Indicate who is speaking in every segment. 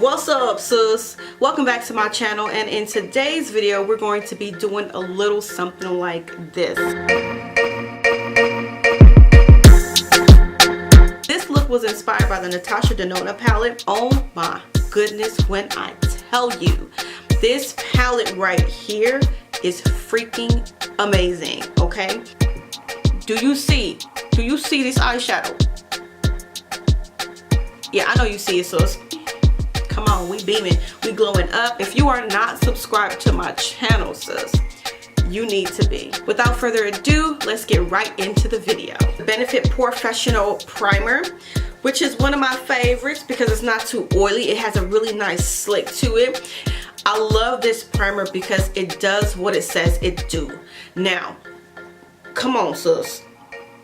Speaker 1: What's up, sis? Welcome back to my channel, and in today's video we're going to be doing a little something like this. This look was inspired by the NATASHA DENONA palette. Oh my goodness, when I tell you, this palette right here is freaking amazing. Okay, do you see this eyeshadow? Yeah, I know you see it, sis. Come on, we beaming, we glowing up. If you are not subscribed to my channel, sis, you need to be. Without further ado, let's get right into the video. The Benefit Professional Primer, which is one of my favorites because it's not too oily. It has a really nice slick to it. I love this primer because it does what it says it do. Now, come on, sis,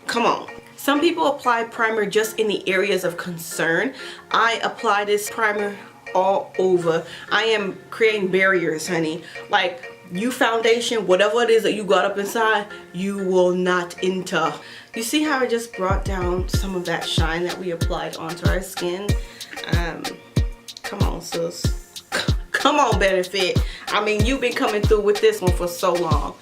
Speaker 1: come on. Some people apply primer just in the areas of concern. I apply this primer all over. I am creating barriers, honey. Like, you foundation, whatever it is that you got up inside, you will not enter. You see how I just brought down some of that shine that we applied onto our skin? Come on, sis. Come on, Benefit. I mean, you've been coming through with this one for so long.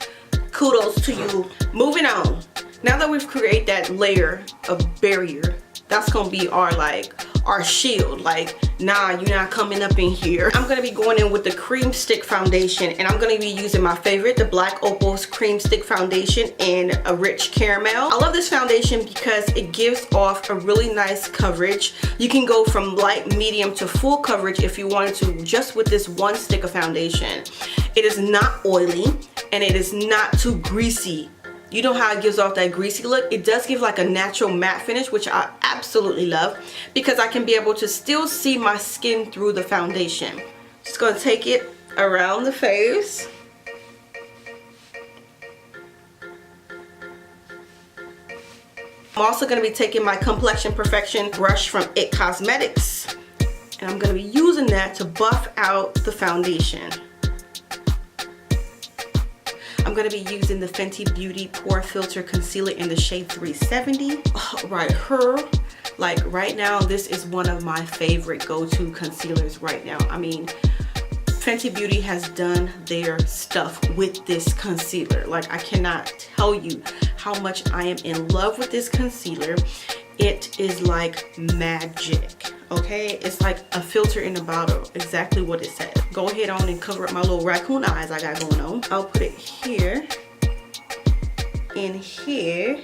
Speaker 1: Kudos to you. Moving on. Now that we've created that layer of barrier, that's gonna be our shield. Like, nah, you're not coming up in here. I'm gonna be going in with the cream stick foundation, and I'm gonna be using my favorite, the Black Opal's cream stick foundation in a rich caramel. I love this foundation because it gives off a really nice coverage. You can go from light, medium to full coverage if you wanted to, just with this one stick of foundation. It is not oily and it is not too greasy. You know how it gives off that greasy look? It does give like a natural matte finish, which I absolutely love because I can be able to still see my skin through the foundation. Just gonna take it around the face. I'm also gonna be taking my Complexion Perfection brush from IT Cosmetics, and I'm gonna be using that to buff out the foundation. I'm going to be using the Fenty Beauty Pore Filter Concealer in the shade 370. Oh, right here. Like, right now, this is one of my favorite go-to concealers right now. I mean, Fenty Beauty has done their stuff with this concealer. Like, I cannot tell you how much I am in love with this concealer. It is like magic. Okay, it's like a filter in a bottle, exactly what it says. Go ahead on and cover up my little raccoon eyes I got going on. I'll put it here, in here,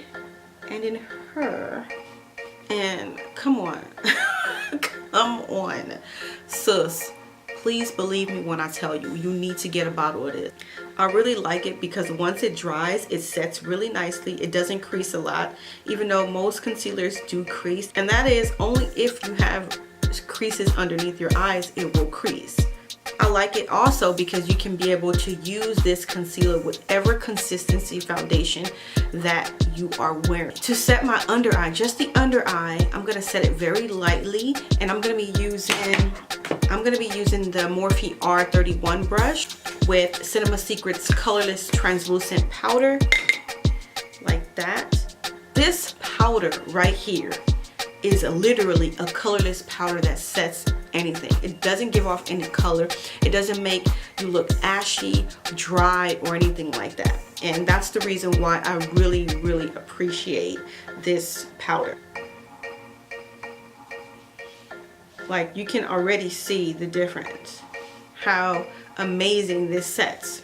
Speaker 1: and in her. And come on, come on, sis. Please believe me when I tell you, you need to get a bottle of this. I really like it because once it dries, it sets really nicely. It doesn't crease a lot, even though most concealers do crease. And that is only if you have creases underneath your eyes, it will crease. I like it also because you can be able to use this concealer with whatever consistency foundation that you are wearing. To set my under eye, just the under eye, I'm going to set it very lightly, and I'm going to be using the Morphe R31 brush with Cinema Secret's Colorless Translucent Powder, like that. This powder right here is literally a colorless powder that sets anything. It doesn't give off any color. It doesn't make you look ashy, dry, or anything like that. And that's the reason why I really, really appreciate this powder. Like, you can already see the difference, how amazing this sets.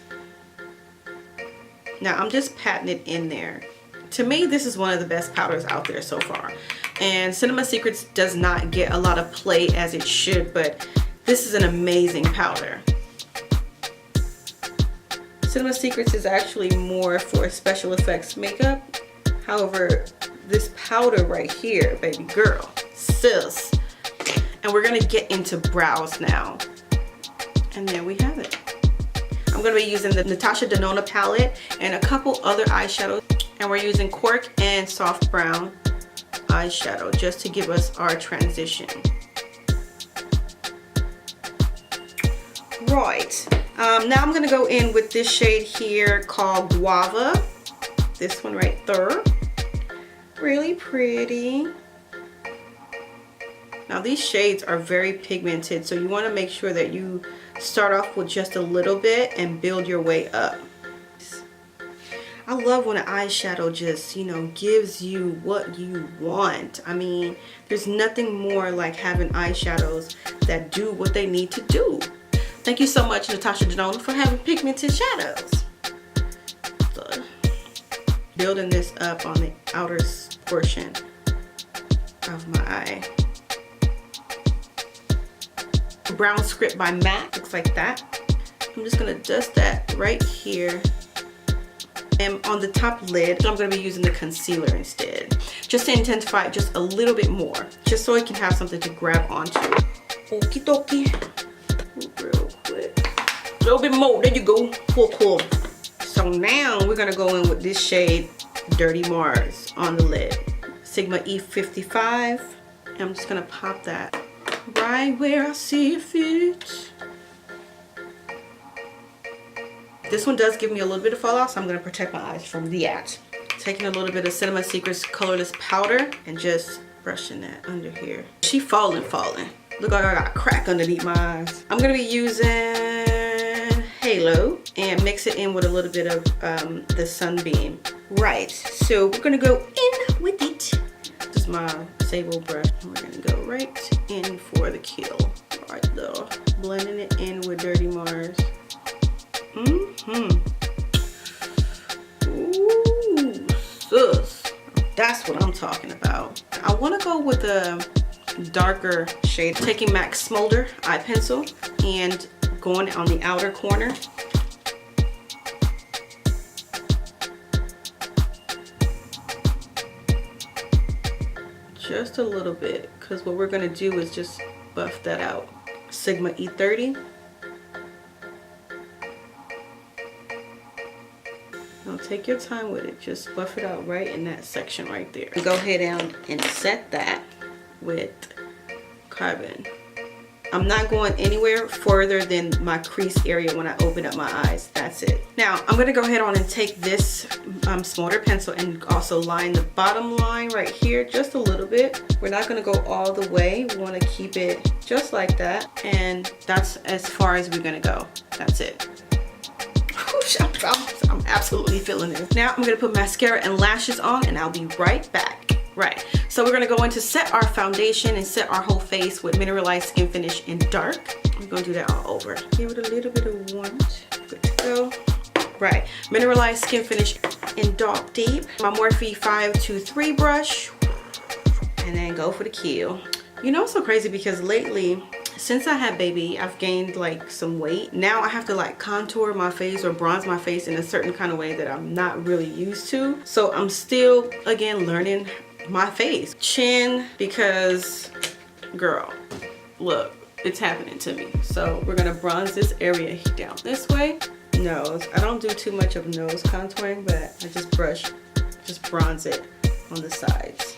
Speaker 1: Now I'm just patting it in there. To me, this is one of the best powders out there so far. And Cinema Secrets does not get a lot of play as it should, but this is an amazing powder. Cinema Secrets is actually more for special effects makeup. However, this powder right here, baby girl, sis. And we're gonna get into brows now. And there we have it. I'm gonna be using the NATASHA DENONA palette and a couple other eyeshadows. And we're using Cork and Soft Brown eyeshadow just to give us our transition. Right. Now I'm gonna go in with this shade here called Guava. This one right there. Really pretty. Now these shades are very pigmented, so you want to make sure that you start off with just a little bit and build your way up. I love when an eyeshadow just, you know, gives you what you want. I mean, there's nothing more like having eyeshadows that do what they need to do. Thank you so much, NATASHA DENONA, for having pigmented shadows. So, building this up on the outer portion of my eye. Brown script by MAC, looks like that. I'm just gonna dust that right here. And on the top lid, I'm going to be using the concealer instead, just to intensify it just a little bit more, just so it can have something to grab onto. Okie dokie. Real quick. A little bit more. There you go. Cool, cool. So now we're going to go in with this shade, Dirty Mars, on the lid. Sigma E55. And I'm just going to pop that right where I see it fit. This one does give me a little bit of fallout, so I'm going to protect my eyes from that. Taking a little bit of Cinema Secrets colorless powder and just brushing that under here. She falling. Look like I got a crack underneath my eyes. I'm going to be using Halo and mix it in with a little bit of the Sunbeam. Right, so we're going to go in with it. This is my sable brush. And we're going to go right in for the kill. Right there. Blending it in with Dirty Mars. Ooh, sus. That's what I'm talking about. I want to go with a darker shade. Taking MAC Smolder eye pencil and going on the outer corner. Just a little bit, because what we're going to do is just buff that out. Sigma E30. Take your time with it. Just buff it out right in that section right there. Go ahead and set that with carbon. I'm not going anywhere further than my crease area when I open up my eyes. That's it. Now I'm going to go ahead on and take this Smolder pencil and also line the bottom line right here just a little bit. We're not going to go all the way. We want to keep it just like that, and that's as far as we're going to go. That's it. I'm absolutely feeling it. Now I'm going to put mascara and lashes on, and I'll be right back. Right, so we're going to go in to set our foundation and set our whole face with Mineralize Skin Finish in Dark. I'm going to do that all over. Give it a little bit of warmth. Good to go. Right, Mineralize Skin Finish in Dark Deep. My Morphe 523 brush, and then go for the kill. You know, it's so crazy because lately, since I had baby, I've gained like some weight. Now I have to like contour my face or bronze my face in a certain kind of way that I'm not really used to. So I'm still, again, learning my face. Chin, because girl, look, it's happening to me. So we're gonna bronze this area down this way. Nose, I don't do too much of nose contouring, but I just bronze it on the sides.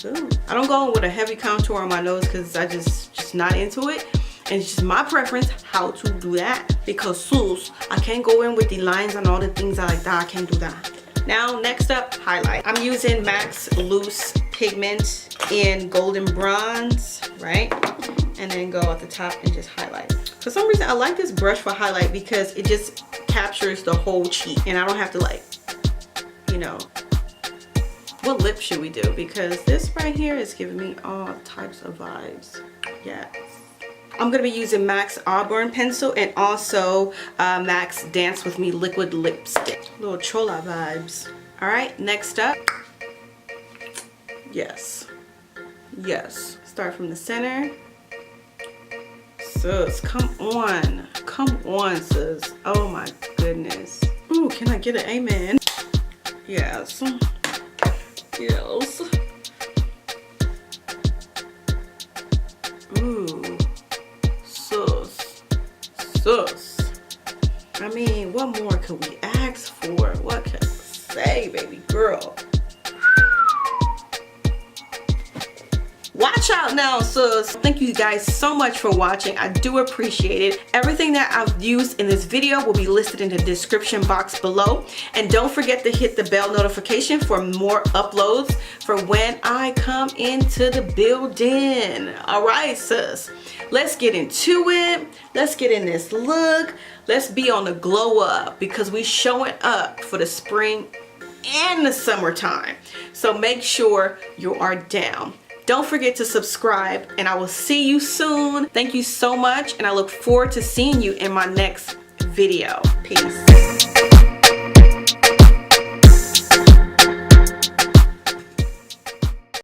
Speaker 1: Ooh. I don't go in with a heavy contour on my nose because I just not into it, and it's just my preference how to do that, because sus, I can't go in with the lines and all the things I like that. I can't do that. Now next up, highlight. I'm using MAC's loose pigment in golden bronze, right, and then go at the top and just highlight. For some reason I like this brush for highlight because it just captures the whole cheek and I don't have to, like, you know. What lip should we do? Because this right here is giving me all types of vibes. Yes. I'm going to be using MAC's Auburn pencil and also MAC's Dance With Me liquid lipstick. Little chola vibes. Alright, next up. Yes. Yes. Start from the center. Sis, come on. Come on, sis. Oh my goodness. Ooh, can I get an amen? Yes. Yes. Ooh. Sus. Sus. I mean, what more could we ask for? What can I say, baby girl? Watch out now, sis. Thank you guys so much for watching. I do appreciate it. Everything that I've used in this video will be listed in the description box below. And don't forget to hit the bell notification for more uploads for when I come into the building. All right, sis. Let's get into it. Let's get in this look. Let's be on the glow up because we showing up for the spring and the summertime. So make sure you are down. Don't forget to subscribe, and I will see you soon. Thank you so much, and I look forward to seeing you in my next video. Peace.